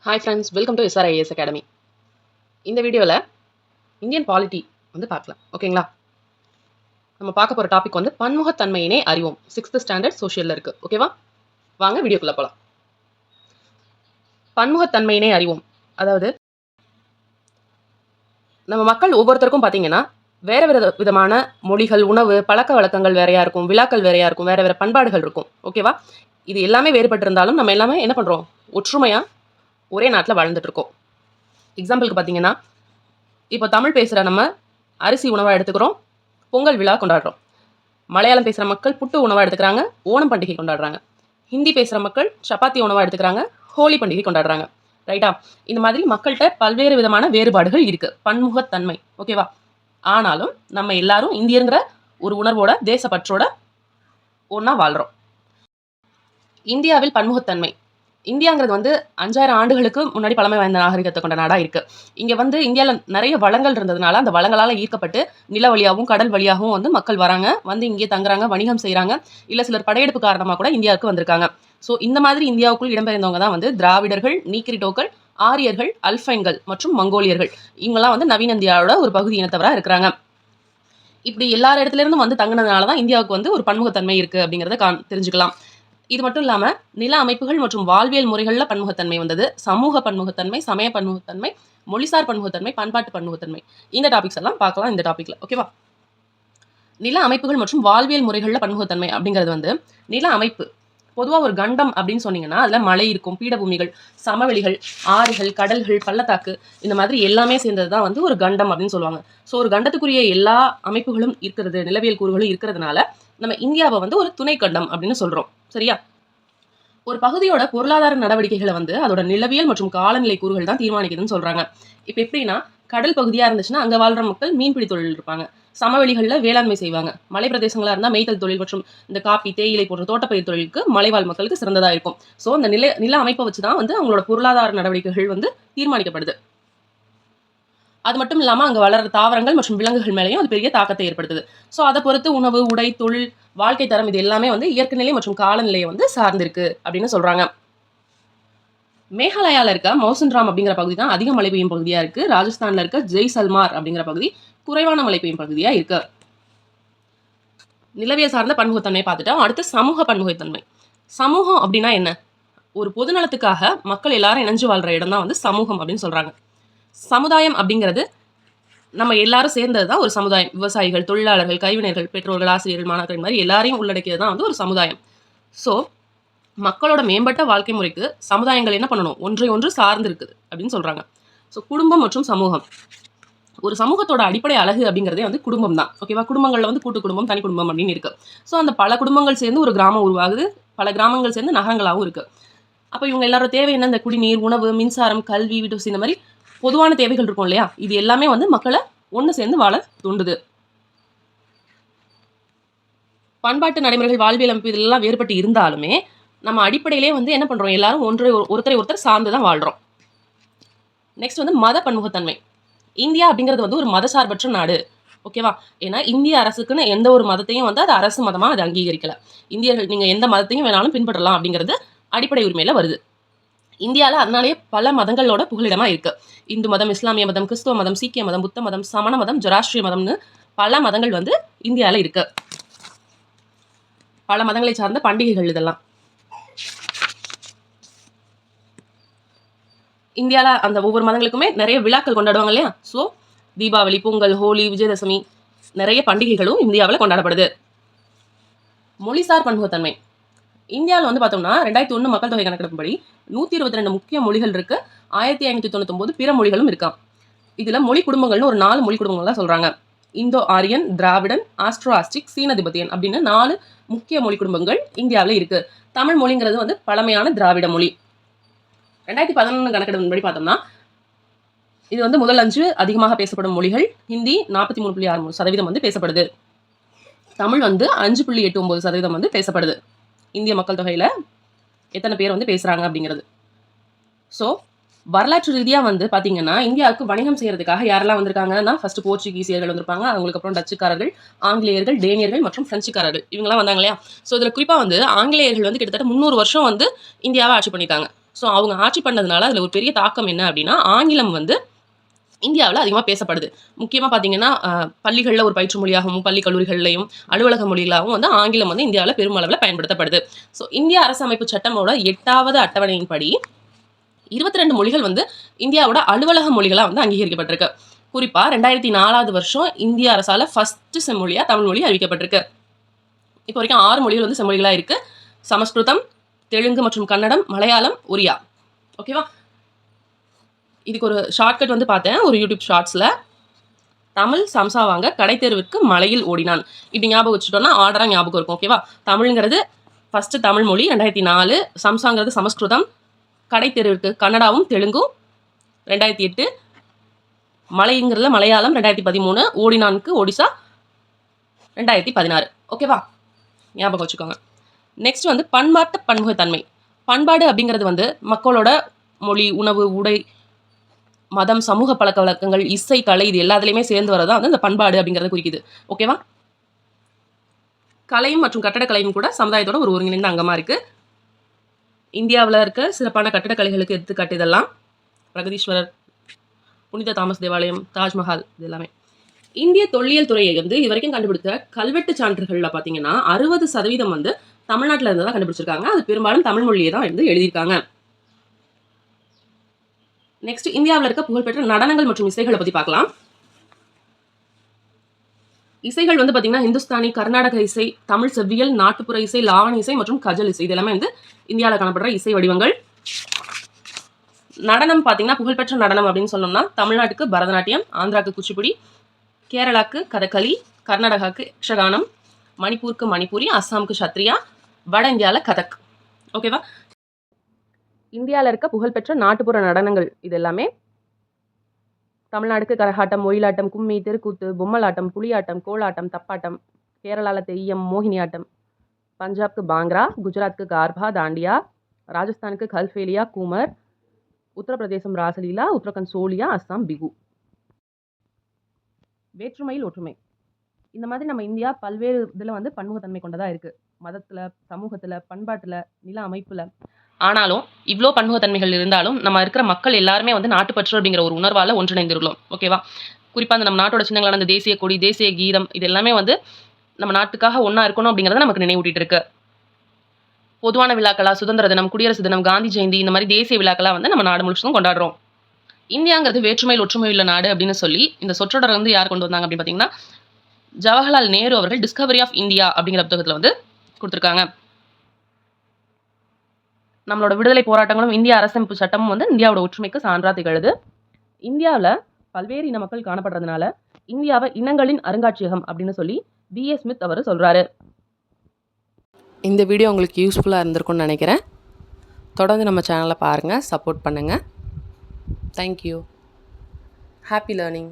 Hi friends, welcome to SRIAS academy. இந்த வீடியோவில் Indian polity பார்க்கலாம். ஓகேங்களா? நம்ம பார்க்க போகிற டாபிக் பன்முகத்தன்மையினை அறிவோம். 6th ஸ்டாண்டர்ட் சோஷியலில் இருக்குது. ஓகேவா? வாங்க வீடியோக்குள்ளே போகலாம். பன்முகத்தன்மையினை அறிவோம். அதாவது நம்ம மக்கள் ஒவ்வொருத்தருக்கும் பார்த்தீங்கன்னா வேறு விதமான மொழிகள், உணவு, பழக்க வழக்கங்கள் வேறையாக இருக்கும், விழாக்கள் வேறையாக இருக்கும், வேறு பண்பாடுகள் இருக்கும். ஓகேவா? இது எல்லாமே வேறுபட்டிருந்தாலும் நம்ம எல்லாமே என்ன பண்ணுறோம்? ஒற்றுமையாக ஒரே நாட்டில் வாழ்ந்துட்டுருக்கோம். எக்ஸாம்பிளுக்கு பார்த்தீங்கன்னா, இப்போ தமிழ் பேசுகிற நம்ம அரிசி உணவாக எடுத்துக்கிறோம், பொங்கல் விழா கொண்டாடுறோம். மலையாளம் பேசுகிற மக்கள் புட்டு உணவாக எடுத்துக்கிறாங்க, ஓணம் பண்டிகை கொண்டாடுறாங்க. ஹிந்தி பேசுகிற மக்கள் சப்பாத்தி உணவாக எடுத்துக்கிறாங்க, ஹோலி பண்டிகை கொண்டாடுறாங்க. ரைட்டா? இந்த மாதிரி மக்கள்கிட்ட பல்வேறு விதமான வேறுபாடுகள் இருக்குது. பன்முகத்தன்மை. ஓகேவா? ஆனாலும் நம்ம எல்லாரும் இந்தியங்கிற ஒரு உணர்வோட, தேசப்பற்றோட ஒன்றா வாழ்கிறோம். இந்தியாவில் பன்முகத்தன்மை. இந்தியாங்கிறது 5000 ஆண்டுகளுக்கு முன்னாடி பழமை வாய்ந்த நாகரிகத்தை கொண்ட நாடாக இருக்குது. இங்கே இந்தியாவில் நிறைய வளங்கள் இருந்ததுனால அந்த வளங்களால் ஈர்க்கப்பட்டு நில வழியாகவும் கடல் வழியாகவும் மக்கள் வராங்க, இங்கே தங்குறாங்க, வணிகம் செய்கிறாங்க. இல்லை சிலர் படையெடுப்பு காரணமாக கூட இந்தியாவுக்கு வந்திருக்காங்க. ஸோ இந்த மாதிரி இந்தியாவுக்குள் இடம்பெயர்ந்தவங்க தான் திராவிடர்கள், நீக்கிரிட்டோக்கள், ஆரியர்கள், அல்பைன்கள் மற்றும் மங்கோலியர்கள். இவங்கெல்லாம் நவீன இந்தியாவோட ஒரு பகுதி இனத்தவராக இருக்கிறாங்க. இப்படி எல்லா இடத்துலேருந்தும் தங்கினதுனால தான் இந்தியாவுக்கு ஒரு பன்முகத்தன்மை இருக்குது அப்படிங்கிறத தெரிஞ்சுக்கலாம். இது மட்டும் இல்லாமல் நில அமைப்புகள் மற்றும் வாழ்வியல் முறைகளில் பன்முகத்தன்மை வந்தது. சமூக பன்முகத்தன்மை, சமய பன்முகத்தன்மை, மொழிசார் பன்முகத்தன்மை, பண்பாட்டு பன்முகத்தன்மை. இந்த டாபிக்ஸ் எல்லாம் பார்க்கலாம் இந்த டாப்பிக்கில். ஓகேவா? நில அமைப்புகள் மற்றும் வாழ்வியல் முறைகளில் பன்முகத்தன்மை அப்படிங்கிறது நில அமைப்பு. பொதுவாக ஒரு கண்டம் அப்படின்னு சொன்னீங்கன்னா அதில் மலை இருக்கும், பீடபூமிகள், சமவெளிகள், ஆறுகள், கடல்கள், பள்ளத்தாக்கு, இந்த மாதிரி எல்லாமே சேர்ந்தது தான் ஒரு கண்டம் அப்படின்னு சொல்லுவாங்க. ஸோ ஒரு கண்டத்துக்குரிய எல்லா அமைப்புகளும் இருக்கிறது, நிலவியல் கூறுகளும் இருக்கிறதுனால நம்ம இந்தியாவை ஒரு துணை கண்டம் அப்படின்னு சொல்கிறோம். சரியா? ஒரு பகுதியோட பொருளாதார நடவடிக்கைகளை அதோட நிலவியல் மற்றும் காலநிலை கூறுகள் தான் தீர்மானிக்குதுன்னு சொல்கிறாங்க. இப்போ எப்படின்னா, கடல் பகுதியாக இருந்துச்சுன்னா அங்கே வாழ்கிற மக்கள் மீன்பிடி தொழில் இருப்பாங்க, சமவெளிகளில் வேளாண்மை செய்வாங்க. மலை பிரதேசங்களாக இருந்தால் மேய்த்தல் தொழில் மற்றும் இந்த காப்பி, தேயிலை போன்ற தோட்டப்பயிர் தொழிலுக்கு மலைவாழ் மக்களுக்கு சிறந்ததாக இருக்கும். ஸோ அந்த நில அமைப்பை வச்சு தான் அவங்களோட பொருளாதார நடவடிக்கைகள் தீர்மானிக்கப்படுது. அது மட்டும் இல்லாமல் அங்கே வளர்கிற தாவரங்கள் மற்றும் விலங்குகள் மேலேயும் அது பெரிய தாக்கத்தை ஏற்படுத்துது. ஸோ அதை பொறுத்து உணவு, உடை, தொழில், வாழ்க்கை தரம் இது எல்லாமே இயற்கை நிலை மற்றும் காலநிலையை சார்ந்திருக்கு அப்படின்னு சொல்கிறாங்க. மேகாலயாவில் இருக்க மௌசின்ராம் அப்படிங்கிற பகுதி தான் அதிக மழை பெய்யும் பகுதியாக இருக்குது. ராஜஸ்தானில் இருக்க ஜெய்சல்மார் அப்படிங்கிற பகுதி குறைவான மழை பெய்யும் பகுதியாக இருக்குது. நிலவியல் சார்ந்த பன்முகத்தன்மை பார்த்துட்டோம். அடுத்து சமூக பன்முகத்தன்மை. சமூகம் அப்படின்னா என்ன? ஒரு பொதுநலத்துக்காக மக்கள் எல்லாரும் இணைஞ்சு வாழ்கிற இடம் தான் சமூகம் அப்படின்னு சொல்கிறாங்க. சமுதாயம் அப்படிங்கிறது நம்ம எல்லாரும் சேர்ந்தது தான் ஒரு சமுதாயம். விவசாயிகள், தொழிலாளர்கள், கைவினைகள், பெற்றோர்கள், ஆசிரியர்கள், மாணவர்கள் மாதிரி எல்லாரையும் உள்ளடக்கியது தான் ஒரு சமுதாயம். ஸோ மக்களோட மேம்பட்ட வாழ்க்கை முறைக்கு சமுதாயங்கள் என்ன பண்ணணும்? ஒன்றை ஒன்று சார்ந்து இருக்குது அப்படின்னு சொல்கிறாங்க. ஸோ குடும்பம் மற்றும் சமூகம். ஒரு சமூகத்தோட அடிப்படை அழகு அப்படிங்கிறதே குடும்பம் தான். ஓகேவா? குடும்பங்களில் கூட்டு குடும்பம், தனி குடும்பம் அப்படின்னு இருக்குது. ஸோ அந்த பல குடும்பங்கள் சேர்ந்து ஒரு கிராமம் உருவாகுது, பல கிராமங்கள் சேர்ந்து நகரங்களாகவும் இருக்குது. அப்போ இவங்க எல்லாரோட தேவை என்ன? இந்த குடிநீர், உணவு, மின்சாரம், கல்வி, வீட்டு வசதி, இந்த மாதிரி பொதுவான தேவைகள் இருக்கும் இல்லையா? இது எல்லாமே மக்களை ஒன்று சேர்ந்து வாழ தூண்டுது. பண்பாட்டு நடைமுறைகள், வாழ்வியல் அமைப்பு இதெல்லாம் வேறுபட்டு இருந்தாலுமே நம்ம அடிப்படையிலே என்ன பண்ணுறோம்? எல்லாரும் ஒருத்தரை ஒருத்தர் சார்ந்து தான் வாழ்கிறோம். நெக்ஸ்ட் மத பன்முகத்தன்மை. இந்தியா அப்படிங்கிறது ஒரு மதசார்பற்ற நாடு. ஓகேவா? ஏன்னா இந்திய அரசுக்குன்னு எந்த ஒரு மதத்தையும் அது அரசு மதமாக அது அங்கீகரிக்கல. இந்தியர்கள் நீங்கள் எந்த மதத்தையும் வேணாலும் பின்பற்றலாம் அப்படிங்கிறது அடிப்படை உரிமையில் வருது. இந்தியாவில் அதனாலேயே பல மதங்களோட புகலிடமாக இருக்குது. இந்து மதம், இஸ்லாமிய மதம், கிறிஸ்துவ மதம், சீக்கிய மதம், புத்த மதம், சமண மதம், ஜொராஸ்ட்ரிய மதம்னு பல மதங்கள் இந்தியாவில் இருக்கு. பல மதங்களை சார்ந்த பண்டிகைகள் இதெல்லாம். இந்தியாவில் அந்த ஒவ்வொரு மதங்களுக்குமே நிறைய விழாக்கள் கொண்டாடுவாங்க இல்லையா? ஸோ தீபாவளி, பொங்கல், ஹோலி, விஜயதசமி, நிறைய பண்டிகைகளும் இந்தியாவில் கொண்டாடப்படுது. மொழிசார் பன்முகத்தன்மை. இந்தியாவில் பார்த்தோம்னா 2001 மக்கள் தொகை கணக்கெடுப்புப்படி 122 முக்கிய மொழிகள் இருக்கு. 1599 பிற மொழிகளும் இருக்கா. இதில் மொழி குடும்பங்கள்னு ஒரு 4 மொழி குடும்பங்கள் தான் சொல்கிறாங்க. இந்தோ ஆரியன், திராவிடன், ஆஸ்ட்ரோ-ஆஸ்டிக், சீன திபெத்தியன் அப்படின்னு 4 முக்கிய மொழி குடும்பங்கள் இந்தியாவில் இருக்குது. தமிழ் மொழிங்கிறது பழமையான திராவிட மொழி. 2011 கணக்கெடுப்பின்படி பார்த்தோம்னா இது முதல் 5 அதிகமாக பேசப்படும் மொழிகள். ஹிந்தி 43.63% பேசப்படுது. தமிழ் 5.89% பேசப்படுது. இந்திய மக்கள் தொகையில் எத்தனை பேர் பேசுகிறாங்க அப்படிங்கிறது. ஸோ வரலாற்று ரீதியாக பார்த்தீங்கன்னா இந்தியாவுக்கு வணிகம் செய்கிறதுக்காக யாரெல்லாம் வந்திருக்காங்கன்னா, ஃபர்ஸ்ட் போர்ச்சுகீசியர்கள் வந்திருப்பாங்க, அவங்களுக்கு அப்புறம் டச்சுக்காரர்கள், ஆங்கிலேயர்கள், டேனியர்கள் மற்றும் பிரெஞ்சுக்காரர்கள், இவங்கெல்லாம் வந்தாங்க இல்லையா? ஸோ இதில் குறிப்பாக ஆங்கிலேயர்கள் கிட்டத்தட்ட 300 வருஷம் இந்தியாவை ஆட்சி பண்ணிட்டாங்க. ஸோ அவங்க ஆட்சி பண்ணதுனால அதில் ஒரு பெரிய தாக்கம் என்ன அப்படின்னா, ஆங்கிலம் வந்து இந்தியாவில் அதிகமாக பேசப்படுது. முக்கியமாக பார்த்தீங்கன்னா, பள்ளிகளில் ஒரு பயிற்று மொழியாகவும், பள்ளி கல்லூரிகள்லையும், அலுவலக மொழிகளாகவும் வந்து ஆங்கிலம் வந்து இந்தியாவில் பெருமளவில் பயன்படுத்தப்படுது. ஸோ இந்திய அரசமைப்பு சட்டமோட 8வது அட்டவணையின்படி 22 மொழிகள் வந்து இந்தியாவோட அலுவலக மொழிகளா வந்து அங்கீகரிக்கப்பட்டிருக்கு. குறிப்பா 2004வது வருஷம் இந்திய அரசால ஃபர்ஸ்ட் செம்மொழியா தமிழ் மொழி அறிவிக்கப்பட்டிருக்கு. இப்போ வரைக்கும் 6 மொழிகள் வந்து செம்மொழிகளா இருக்கு. சமஸ்கிருதம், தெலுங்கு மற்றும் கன்னடம், மலையாளம், ஒரியா. ஓகேவா? இதுக்கு ஒரு ஷார்ட்கட் வந்து பார்த்தேன் ஒரு யூடியூப் ஷார்ட்ஸில். தமிழ் சம்சா வாங்க கடைத்தெருவிற்கு மலையில் ஓடினான். இப்படி ஞாபகம் வச்சுட்டோம்னா ஆர்டராக ஞாபகம் இருக்கும். ஓகேவா? தமிழ்ங்கிறது ஃபர்ஸ்ட் தமிழ் மொழி 2004, சம்சாங்கிறது சமஸ்கிருதம், கடைத்தெருவிற்கு கன்னடாவும் தெலுங்கும் 2008, மலைங்கிறதுல மலையாளம் 2013, ஓடினானுக்கு ஒடிசா 2016. ஓகேவா? ஞாபகம் வச்சுக்கோங்க. நெக்ஸ்ட் வந்து பண்பாட்டு பன்முகத்தன்மை. பண்பாடு அப்படிங்கிறது வந்து மக்களோட மொழி, உணவு, உடை, மதம், சமூக பழக்க வழக்கங்கள், இசை, கலை இது எல்லாத்துலேயுமே சேர்ந்து வரதான் வந்து இந்த பண்பாடு அப்படிங்கிறத குறிக்குது. ஓகேவா? கலையும் மற்றும் கட்டடக்கலையும் கூட சமுதாயத்தோட ஒரு ஒருங்கிணைந்த அங்கமாக இருக்குது. இந்தியாவில் இருக்க சிறப்பான கட்டடக்கலைகளுக்கு எடுத்துக்காட்டு இதெல்லாம் பிரகதீஸ்வரர், புனித தாமஸ் தேவாலயம், தாஜ்மஹால் இது எல்லாமே. இந்திய தொல்லியல் துறையை வந்து இது வரைக்கும் கண்டுபிடித்த கல்வெட்டு சான்றுகளில் பார்த்தீங்கன்னா 60% வந்து தமிழ்நாட்டில் இருந்து தான் கண்டுபிடிச்சிருக்காங்க. அது பெரும்பாலும் தமிழ் மொழியை தான் வந்து எழுதியிருக்காங்க. நெக்ஸ்ட் இந்தியாவில் இருக்க புகழ்பெற்ற நடனங்கள் மற்றும் இசைகளை பற்றி பார்க்கலாம். இசைகள் வந்து பார்த்தீங்கன்னா இந்துஸ்தானி, கர்நாடக இசை, தமிழ் செவ்வியல், நாட்டுப்புற இசை, லாவணி இசை மற்றும் கஜல் இசை இது எல்லாமே வந்து இந்தியாவில் காணப்படுற இசை வடிவங்கள். நடனம் பார்த்தீங்கன்னா புகழ்பெற்ற நடனம் அப்படின்னு சொன்னோம்னா தமிழ்நாட்டுக்கு பரதநாட்டியம், ஆந்திராவுக்கு குச்சிப்புடி, கேரளாவுக்கு கதகளி, கர்நாடகாவுக்கு யக்ஷகானம், மணிப்பூருக்கு மணிப்பூரி, அஸ்ஸாமுக்கு சத்ரியா, வட இந்தியாவில் கதக். ஓகேவா? இந்தியாவில் இருக்க புகழ்பெற்ற நாட்டுப்புற நடனங்கள் இது எல்லாமே தமிழ்நாடுக்கு கரகாட்டம், ஒயிலாட்டம், கும்மி, தெருக்கூத்து, பொம்மலாட்டம், புலியாட்டம், கோலாட்டம், தப்பாட்டம், கேரளாவில் தெய்யம், மோகினி ஆட்டம், பஞ்சாப்க்கு பாங்க்ரா, குஜராத்துக்கு கார்பா, தாண்டியா, ராஜஸ்தானுக்கு கல்ஃபேலியா, கூமர், உத்தரப்பிரதேசம் ராசலீலா, உத்தரகண்ட் சோலியா, அஸ்ஸாம் பிகு. வேற்றுமையில் ஒற்றுமை. இந்த மாதிரி நம்ம இந்தியா பல்வேறு இதில் வந்து பன்முகத்தன்மை கொண்டதாக இருக்குது. மதத்தில், சமூகத்தில், பண்பாட்டில், நில அமைப்பில். ஆனாலும் இவ்வளோ பன்முகத்தன்மைகள் இருந்தாலும் நம்ம இருக்கிற மக்கள் எல்லாருமே வந்து நாட்டுப்பற்று அப்படிங்கிற ஒரு உணர்வால் ஒன்றிணைந்துள்ளோம். ஓகேவா? குறிப்பாக அந்த நம்ம நாட்டோட சின்னங்களான அந்த தேசிய கொடி, தேசிய கீதம் இது எல்லாமே வந்து நம்ம நாட்டுக்காக ஒன்றா இருக்கணும் அப்படிங்கிறத நமக்கு நினைவூட்டிட்டு இருக்கு. பொதுவான விழாக்களா சுதந்திர தினம், குடியரசு தினம், காந்தி ஜெயந்தி இந்த மாதிரி தேசிய விழாக்களாக வந்து நம்ம நாடு முழுசும் கொண்டாடுறோம். இந்தியாங்கிறது வேற்றுமையில் ஒற்றுமை உள்ள நாடு அப்படின்னு சொல்லி இந்த சொற்றொடர் வந்து யார் கொண்டு வந்தாங்க அப்படின்னு பார்த்தீங்கன்னா ஜவஹர்லால் நேரு அவர்கள் டிஸ்கவரி ஆஃப் இந்தியா அப்படிங்கிற புத்தகத்தில் வந்து கொடுத்துருக்காங்க. நம்மளோட விடுதலை போராட்டங்களும் இந்திய அரசமைப்பு சட்டமும் வந்து இந்தியாவோட ஒற்றுமைக்கு சான்றா திகழுது. இந்தியாவில் பல்வேறு இன மக்கள் காணப்படுறதுனால இந்தியாவை இனங்களின் அருங்காட்சியகம் அப்படின்னு சொல்லி B.A. ஸ்மித் அவர் சொல்கிறாரு. இந்த வீடியோ உங்களுக்கு யூஸ்ஃபுல்லாக இருந்திருக்கும்னு நினைக்கிறேன். தொடர்ந்து நம்ம சேனலை பாருங்கள், சப்போர்ட் பண்ணுங்கள். தேங்க்யூ. Happy learning.